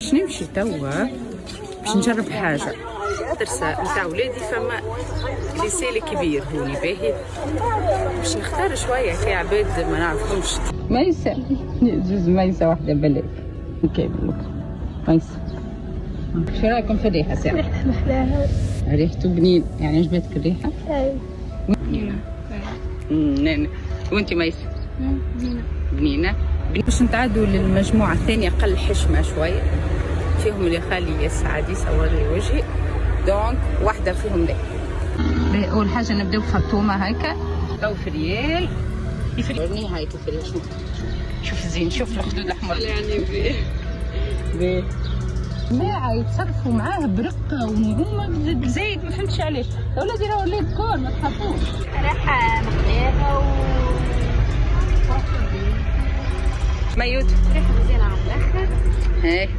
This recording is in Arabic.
باش نمشي توا باش نجرب حاجة. درسة نتاع ولادي فما ليسي الكبير هوني باهي باش نختار شوية كي عباد ما نعرفهمش. ميسة جوز ميسة واحدة بلاك نكمل ميسة. شو رايكم في الريحة ساعة؟ ريحة محلاها. ريحته بنين يعني عجبتك الريحة؟ اي بنينة. وانتي ميسة؟ بنينة. بنينة. باش نتعدوا للمجموعة الثانية أقل حشمة شوية، فيهم اللي خالي يسعد يصور لي وجهي دونك واحدة فيهم لا. أول حاجة نبداو بفطومة هكا تو في ريال يفرقني هاي في ريال. شوف زين شوف الخدود الأحمر يعني بيه جماعة يتصرفوا معاه برقة وهما زايد ما فهمتش علاش. يا ولادي راهو ولاد كور ما تخافوش. ريحة محلاها ميوت ريحة مزيانة على الآخر. هاي